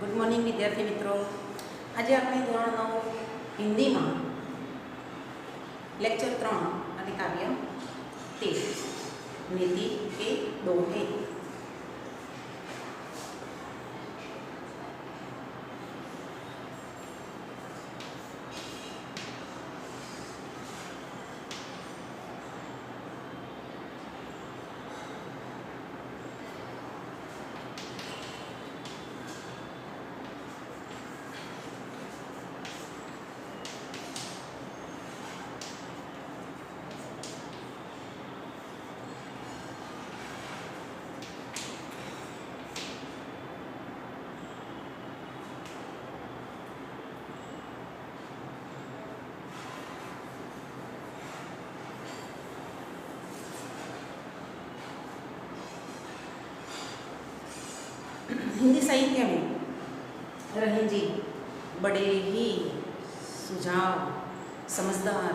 Good morning વિદ્યાર્થી મિત્રો. આજે આપણે ધોરણ 9 હિન્દીમાં લેક્ચર 3 અને કાવ્ય 13 નીતિ કે દોહે. हिंदी साहित्य में रहीम जी बड़े ही सुझाव, समझदार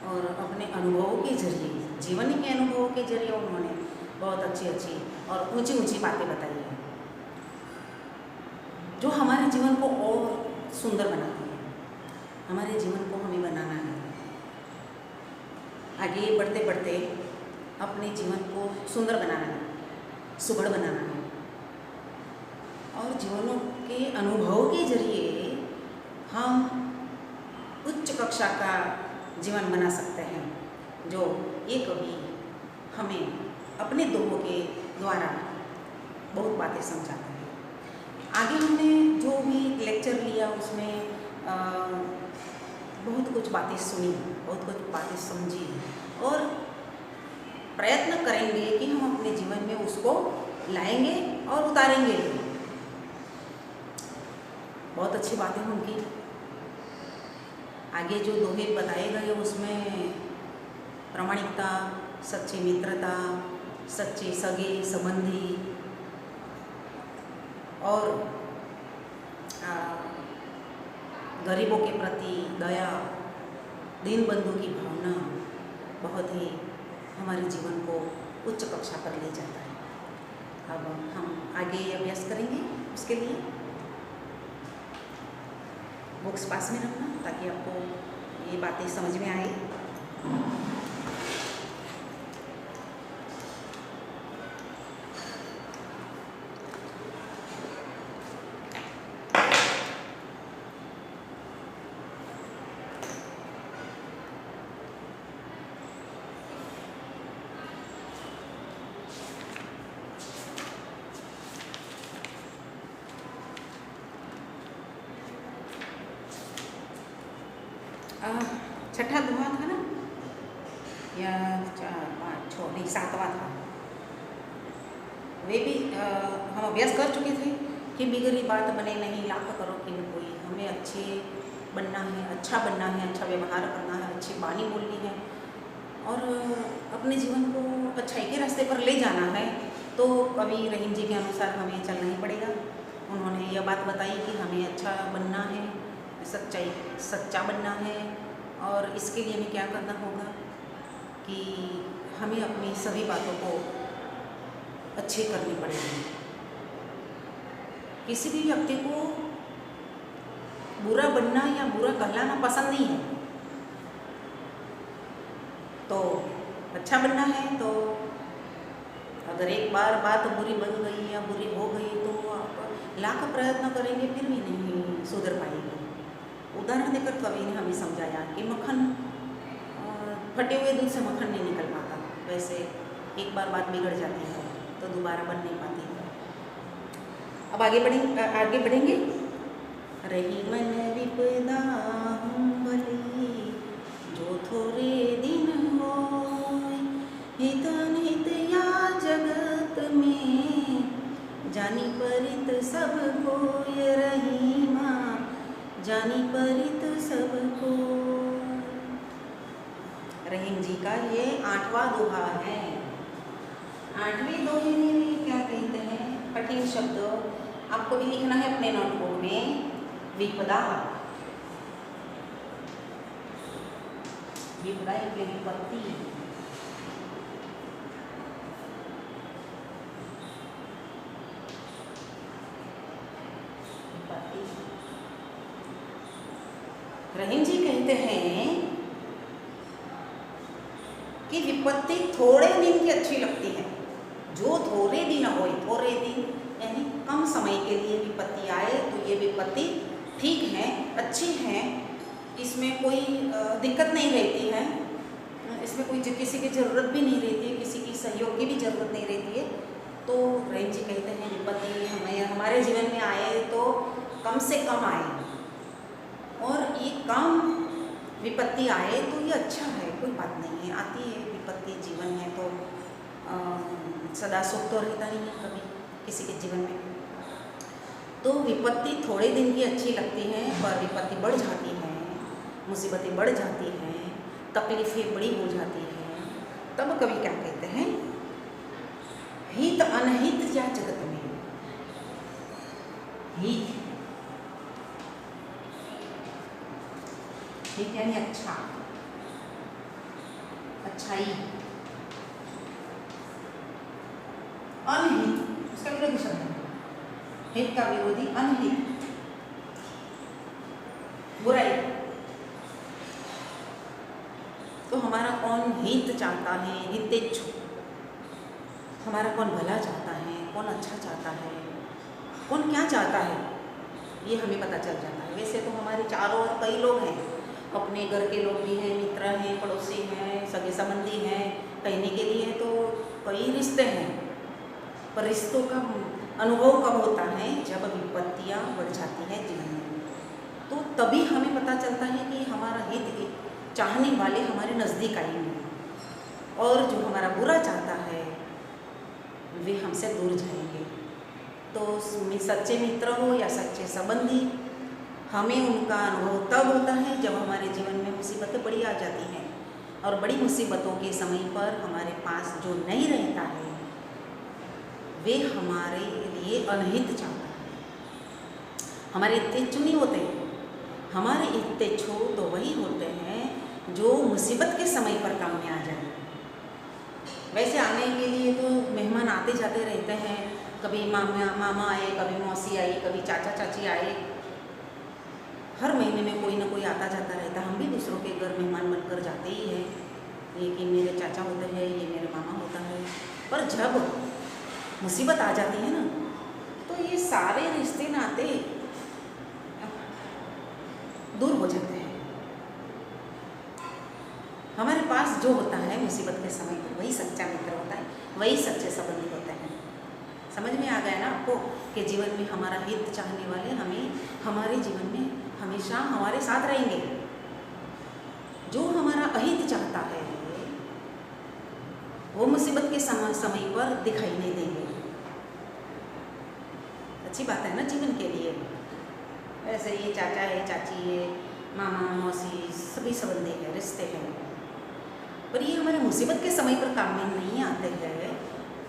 और अपने अनुभवों के जरिए, जीवन के अनुभवों के जरिए उन्होंने बहुत अच्छी अच्छी और ऊंची ऊंची बातें बताई हैं जो हमारे जीवन को और सुंदर बनाती है. हमारे जीवन को हमें बनाना है. आगे बढ़ते बढ़ते अपने जीवन को सुंदर बनाना है, सुघड़ बनाना है और जीवनों के अनुभव के जरिए हम उच्च कक्षा का जीवन बना सकते हैं जो ये कवि हमें अपने दोहों के द्वारा बहुत बातें समझाता है. आगे हमने जो भी लेक्चर लिया उसमें बहुत कुछ बातें सुनी, बहुत कुछ बातें समझी और प्रयत्न करेंगे कि हम अपने जीवन में उसको लाएंगे और उतारेंगे. बहुत अच्छी बातें होंगी. आगे जो दोहे बताए गए उसमें प्रामाणिकता, सच्ची मित्रता, सच्चे सगे संबंधी और गरीबों के प्रति दया, दीन बंधु की भावना बहुत ही हमारे जीवन को उच्च कक्षा पर ले जाता है. अब हम आगे अभ्यास करेंगे. उसके लिए बुक्स पास में रखना ताकि आपको ये बातें समझ में आए. छठा दोहा था ना या 4, 5, 6 नहीं 7वां था. वे भी हम अभ्यास कर चुके थे कि बिगड़ी बात बने नहीं लाख करो कि कोई. हमें अच्छे बनना है, अच्छा बनना है, अच्छा व्यवहार करना है, अच्छी वाणी बोलनी है और अपने जीवन को अच्छाई के रास्ते पर ले जाना है. तो कवि रहीम जी के अनुसार हमें चलना ही पड़ेगा. उन्होंने यह बात बताई कि हमें अच्छा बनना है, सच्चा बनना है और इसके लिए हमें क्या करना होगा कि हमें अपनी सभी बातों को अच्छे करने पड़ेंगे. किसी भी व्यक्ति को बुरा बनना या बुरा कहलाना पसंद नहीं है. तो अच्छा बनना है तो अगर एक बार बात बुरी बन गई या बुरी हो गई तो आप लाख प्रयत्न करेंगे फिर भी नहीं सुधर पाएगी. उदाहरण देकर कवि ने हमें समझाया कि मक्खन फटे हुए दूध से मक्खन नहीं निकल पाता. वैसे एक बार बात बिगड़ जाती है तो दोबारा बन नहीं पाती. अब आगे बढ़ेंगे. रही मन विपदा भली जो थोड़े दिन होय, हित नित या जगत में जानी परित सब कोय. रहीमा जानी परित सबको. रहीम जी का ये 8वां दोहा है. 8वें दोहे में क्या कहते हैं? कठिन शब्द आपको भी लिखना है अपने नोटबुक में. विपदा, विपदा એટલે विपत्ति. रहीम जी कहते हैं कि विपत्ति थोड़े दिन की अच्छी लगती है। जो थोड़े दिन हो, थोड़े दिन यानी कम समय के लिए विपत्ति आए तो ये विपत्ति ठीक है, अच्छी है, इसमें कोई दिक्कत नहीं रहती है, इसमें कोई किसी की ज़रूरत भी नहीं रहती है, किसी की सहयोग की भी ज़रूरत नहीं रहती है। तो रहीम जी कहते हैं विपत्ति हमारे जीवन में आए तो कम से कम आए, और ये कम विपत्ति आए तो ये अच्छा है, कोई बात नहीं है, आती है विपत्ति, जीवन है तो सदा सुख तो रहता नहीं है कभी किसी के जीवन में। तो विपत्ति थोड़े दिन की अच्छी लगती है, पर विपत्ति बढ़ जाती है, मुसीबतें बढ़ जाती हैं, तकलीफ़ें बड़ी हो जाती हैं, तब कभी क्या कहते हैं, हित अनहित या जगत में हित, हित यानी अच्छा, अच्छाई, अनहित उसका विरोधी शब्द है, हित का विरोधी अनहित, बुराई। तो हमारा कौन हित चाहता है, हितेच्छु, हमारा कौन भला चाहता है, कौन अच्छा चाहता है, कौन क्या चाहता है, ये हमें पता चल जाता है। वैसे तो हमारे चारों ओर कई लोग हैं, अपने घर के लोग भी हैं, मित्र हैं, पड़ोसी हैं, सगे संबंधी हैं, कहने के लिए तो कई रिश्ते हैं, पर रिश्तों का अनुभव कब होता है, जब विपत्तियाँ बढ़ जाती हैं जीवन में। तो तभी हमें पता चलता है कि हमारा हित चाहने वाले हमारे नज़दीक आएंगे, और जो हमारा बुरा चाहता है वे हमसे दूर जाएंगे। तो सच्चे मित्र हो या सच्चे संबंधी, हमें उनका अनुभव तब होता है जब हमारे जीवन में मुसीबतें बड़ी आ जाती हैं, और बड़ी मुसीबतों के समय पर हमारे पास जो नहीं रहता है वे हमारे लिए अनहित चाहता है। हमारे हितेच्छु नहीं होते, हमारे हितेच्छु तो वही होते हैं जो मुसीबत के समय पर काम में आ जाए। वैसे आने के लिए तो मेहमान आते जाते रहते हैं, कभी मामा आए, कभी मौसी आई, कभी चाचा चाची आए, हर महीने में कोई ना कोई आता जाता रहता है। हम भी दूसरों के घर मेहमान बनकर जाते ही हैं, ये कि मेरे चाचा होते हैं, ये मेरे मामा होता है। पर जब मुसीबत आ जाती है ना, तो ये सारे रिश्ते नाते दूर हो जाते हैं। हमारे पास जो होता है मुसीबत के समय पर वही सच्चा मित्र होता है, वही सच्चे संबंधी होते हैं। समझ में आ गया ना आपको कि जीवन में हमारा हित चाहने वाले हमें हमारे जीवन में हमेशा हमारे साथ रहेंगे। जो हमारा अहित चाहता है वो मुसीबत के समय पर दिखाई नहीं देंगे। अच्छी बात है ना जीवन के लिए। वैसे ये चाचा है, चाची है, मामा मौसी सभी संबंधी है, रिश्ते हैं, पर ये हमारे मुसीबत के समय पर काम में नहीं आते हैं,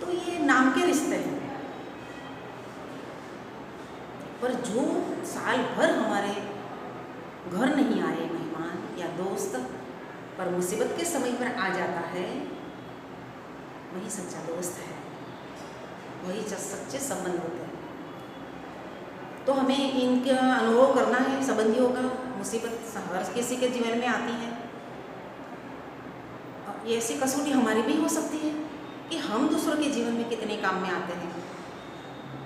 तो ये नाम के रिश्ते हैं। पर जो साल भर हमारे घर नहीं आए मेहमान या दोस्त, पर मुसीबत के समय पर आ जाता है, वही सच्चा दोस्त है, वही सच्चे संबंध होते हैं। तो हमें इनका अनुभव करना है, संबंधियों का। मुसीबत हर किसी के जीवन में आती है, ये ऐसी कसौटी हमारी भी हो सकती है कि हम दूसरों के जीवन में कितने काम में आते हैं।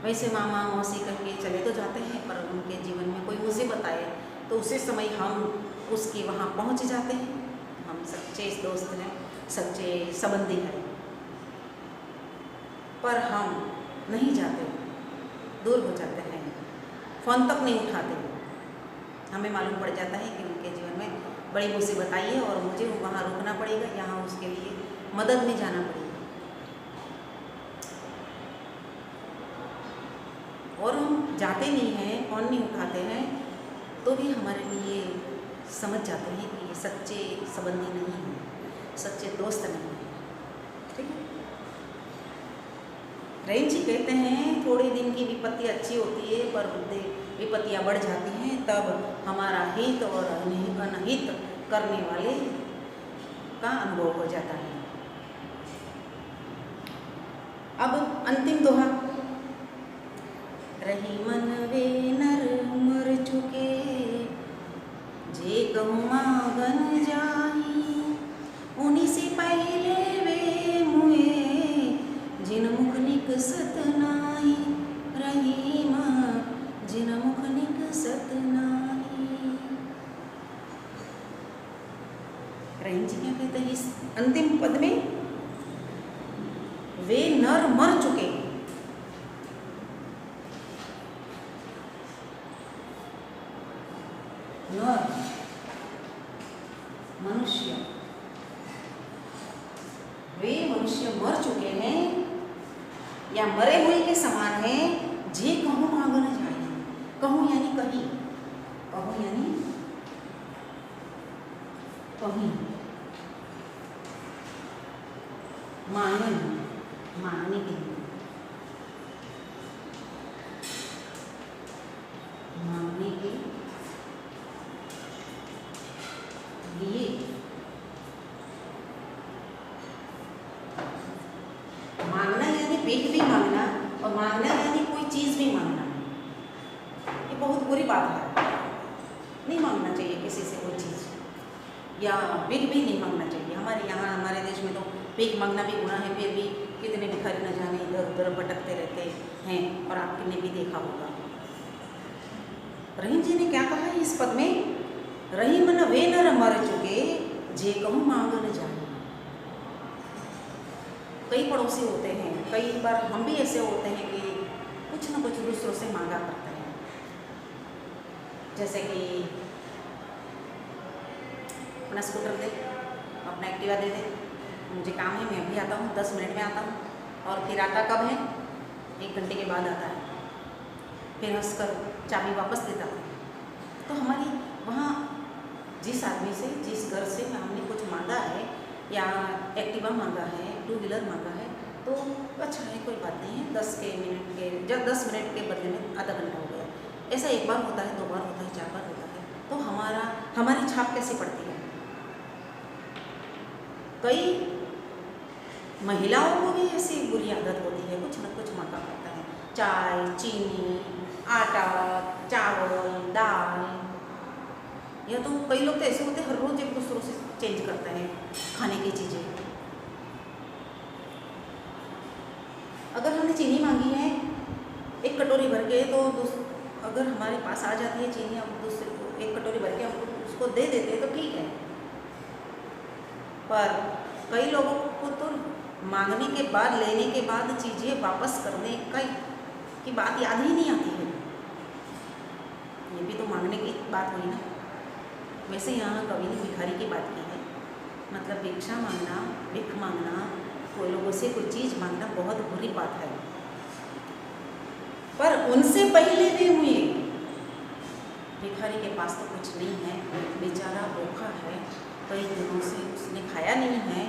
वैसे मामा मौसी करके चले तो जाते हैं, पर उनके जीवन में कोई मुसीबत आए तो उसी समय हम उसके वहाँ पहुँच जाते हैं। हम सच्चे दोस्त हैं, सच्चे संबंधी हैं, पर हम नहीं जाते, दूर हो जाते हैं, फ़ोन तक नहीं उठाते। हमें मालूम पड़ जाता है कि उनके जीवन में बड़ी मुसीबत आई है और मुझे वहाँ रुकना पड़ेगा, यहाँ उसके लिए मदद में जाना पड़ेगा। और हम जाते नहीं हैं, फ़ोन नहीं उठाते हैं, तो भी हमारे लिए समझ जाते हैं कि ये सच्चे संबंधी नहीं हैं, सच्चे दोस्त नहीं हैं। ठीक है। रहीम जी कहते हैं थोड़े दिन की विपत्ति अच्छी होती है, पर विपत्तियाँ बढ़ जाती हैं तब हमारा हित और अनहित करने वाले का अनुभव हो जाता है। अब अंतिम दोहा। रही मन वे नर मर चुके, जे कहूँ मांगन जाई, उन्हीं से पहले वे मुए, जिन मुख निकसत नाई, रहीम जिन मुख निकसत नाई। रहीम जी क्या कहते हैं इस अंतिम पद में? वे नर मर चुके, नर मनुष्य, वे मनुष्य मर चुके हैं या मरे हुए के समान हैं। जे कहूँ मांगन जाए, कहूँ यानी कहीं, कहूँ यानी कहीं, मांगन मांगने के लिए, मांगने के लिए, मांगना यानी भीख भी मांगना और मांगना यानी कोई चीज़ भी मांगना, ये बहुत बुरी बात है। नहीं मांगना चाहिए किसी से कोई चीज़, या भीख भी नहीं मांगना चाहिए। हमारे यहाँ हमारे देश में तो भीख मांगना भी गुनाह है, फिर भी कितने भिखारी न जाने इधर उधर भटकते रहते हैं, और आपने भी देखा होगा। रहीम जी ने क्या कहा है इस पद में? रहीम न वे नर मर चुके, जे कहूँ मांगन जाए। कई पड़ोसी होते हैं, कई बार हम भी ऐसे होते हैं कि कुछ न कुछ दूसरों से मांगा करते हैं। जैसे कि अपना स्कूटर दे, अपना एक्टिवा दे दे, मुझे काम है, मैं अभी आता हूँ, 10 मिनट में आता हूँ। और फिर आता कब है? 1 घंटे के बाद आता है। फिर हंसकर चाबी वापस देता है। तो हमारी वहाँ जिस आदमी से, जिस घर से हमने कुछ मांगा है, या एक्टिवा मांगा है, 2 व्हीलर मांगा है, तो अच्छा है, कोई बात नहीं है, 10 मिनट के बदले में आधा घंटा हो गया। ऐसा एक बार होता है, 2 बार होता है, 4 बार होता है, तो हमारी छाप कैसी पड़ती है? कई महिलाओं को भी ऐसी बुरी आदत होती है, कुछ न कुछ मांगा करता है। चाय, चीनी, आटा, चावल, दाल, या तो कई लोग तो ऐसे होते हैं हर रोज एक दूसरों से चेंज करते हैं खाने की चीज़ें। अगर हमने चीनी मांगी है 1 कटोरी भर के, तो अगर हमारे पास आ जाती है चीनी, हम दूसरे को 1 कटोरी भर के हम उसको दे देते हैं तो ठीक है। पर कई लोगों को तो मांगने के बाद, लेने के बाद चीज़ें वापस करने की बात याद ही नहीं आती है। ये भी तो मांगने की बात हुई ना। वैसे यहाँ कवि ने भिखारी की बात की है, मतलब भिक्षा मांगना, भिख मांगना, कोई लोगों से कोई चीज़ मांगना बहुत बुरी बात है। पर उनसे पहले भी हुए, भिखारी के पास तो कुछ नहीं है, बेचारा भूखा है, कई दिनों से उसने खाया नहीं है,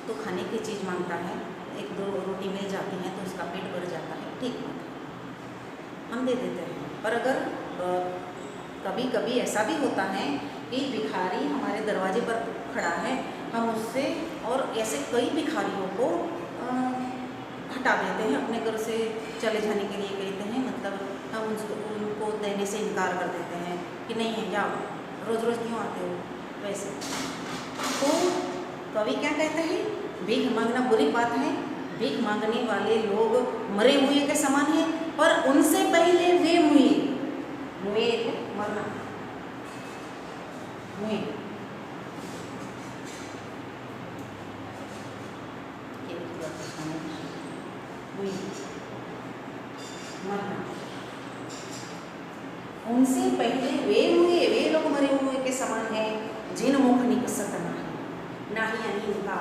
तो खाने की चीज़ मांगता है, 1-2 रोटी मिल जाती है तो उसका पेट भर जाता है, ठीक बात है, हम दे देते हैं। पर अगर कभी कभी ऐसा भी होता है कि भिखारी हमारे दरवाजे पर खड़ा है, हम उससे, और ऐसे कई भिखारियों को हटा देते हैं, अपने घर से चले जाने के लिए कहते हैं, मतलब हम उनको देने से इनकार कर देते हैं कि नहीं है, जाओ, रोज़ रोज़ क्यों आते हो। वैसे तो कवि क्या कहते हैं? भीख मांगना बुरी बात है, भीख मांगने वाले लोग मरे हुए के समान हैं, पर उनसे पहले वे मुए को मरना, मुए मरना, उनसे पहले वे लोग मरे हुए के समान है, जिन मुख निकसत नाही, नाही यानी इनका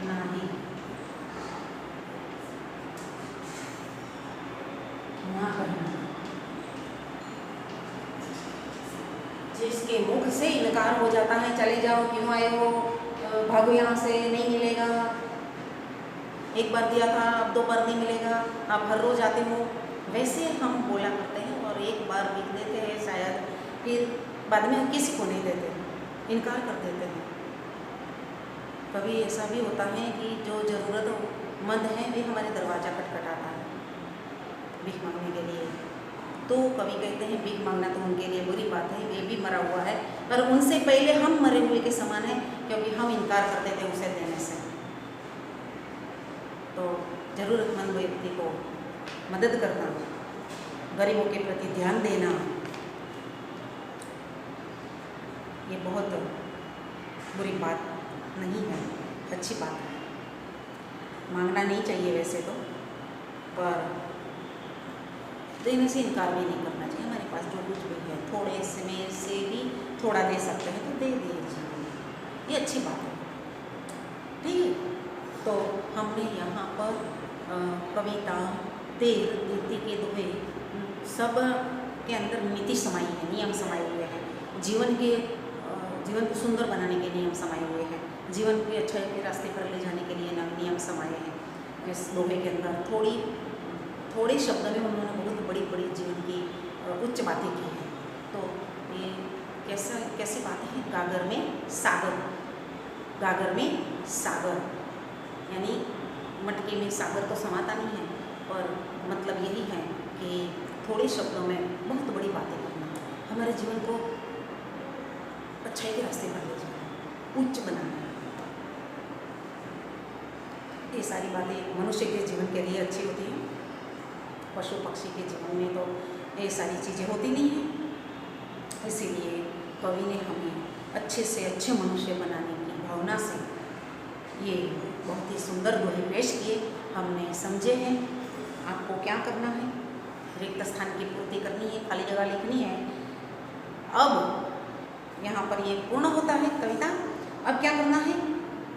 नाही, ना करना, जिसके मुख से इनकार हो जाता है, चले जाओ, क्यों आए हो, भागो यहाँ से, नहीं मिलेगा, 1 बार दिया था, अब 2 बार नहीं मिलेगा, आप हर रोज आते हो, वैसे हम बोला करते हैं और 1 बार भी देते हैं शायद, फिर बाद में हम किसी को नहीं देते, इनकार कर देते हैं। कभी ऐसा भी होता है कि जो ज़रूरतमंद है वे हमारे दरवाज़ा खटखटाता है भीख मांगने के लिए, तो कवि कहते हैं भीख मांगना तो उनके लिए बुरी बात है, वे भी मरा हुआ है, पर उनसे पहले हम मरे हुए के समान हैं, क्योंकि हम इनकार करते थे उसे देने से। तो ज़रूरतमंद व्यक्ति को मदद करना, गरीबों के प्रति ध्यान देना, ये बहुत बुरी बात नहीं है, अच्छी बात है। मांगना नहीं चाहिए वैसे तो, पर देने से इनकार भी नहीं करना चाहिए। हमारे पास जो कुछ भी है थोड़े से में से भी थोड़ा दे सकते हैं तो दे दीजिए, ये अच्छी बात है, ठीक है। तो हमने यहाँ पर कविता, तेल, नीति के दोहे, सब के अंदर नीति समाई है, नियम समाये हुए हैं, जीवन को सुंदर बनाने के नियम समाये हुए हैं, जीवन को अच्छाई के रास्ते पर ले जाने के लिए नियम समाये हैं। इस दोहे के अंदर थोड़े शब्द में उन्होंने बहुत बड़ी बड़ी जीवन की उच्च बातें की हैं। तो ये कैसी बातें हैं? गागर में सागर, गागर में सागर, यानी मटके में सागर तो समाता नहीं है, पर मतलब यही है कि थोड़े शब्दों में बहुत बड़ी बातें करना, हमारे जीवन को अच्छाई के रास्ते पर ले जाना, उच्च बनाना। ये सारी बातें मनुष्य के जीवन के लिए अच्छी होती हैं, पशु पक्षी के जीवन में तो ये सारी चीज़ें होती नहीं हैं। इसीलिए कवि ने हमें अच्छे से अच्छे मनुष्य बनाने की भावना से ये बहुत ही सुंदर दोहे पेश किए, हमने समझे हैं। आपको क्या करना है? रिक्त स्थान की पूर्ति करनी है, खाली जगह लिखनी है। अब यहाँ पर ये पूर्ण होता है कविता। अब क्या करना है?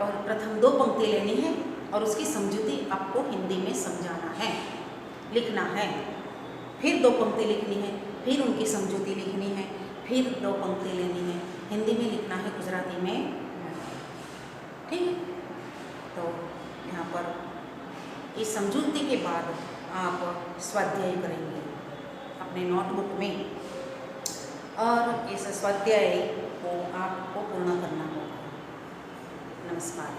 और प्रथम 2 पंक्ति लेनी है और उसकी समझूती आपको हिंदी में समझाना है, लिखना है। फिर 2 पंक्ति लिखनी है, फिर उनकी समझूती लिखनी है, फिर 2 पंक्ति लेनी है, हिंदी में लिखना है, गुजराती में, ठीक है। तो यहाँ पर इस समझूती के बाद आप स्वाध्याय करेंगे अपने नोटबुक में, और इस स्वाध्याय को आपको पूर्ण करना होगा। नमस्कार।